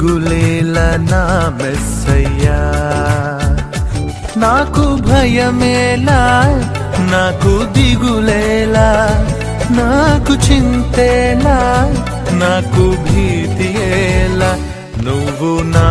దిగులేలా నా మెస్సయ్యా. నాకు భయమేలా, నాకు దిగులేలా, నాకు చింతేలా, నాకు భీతియేలా, నువ్వు నా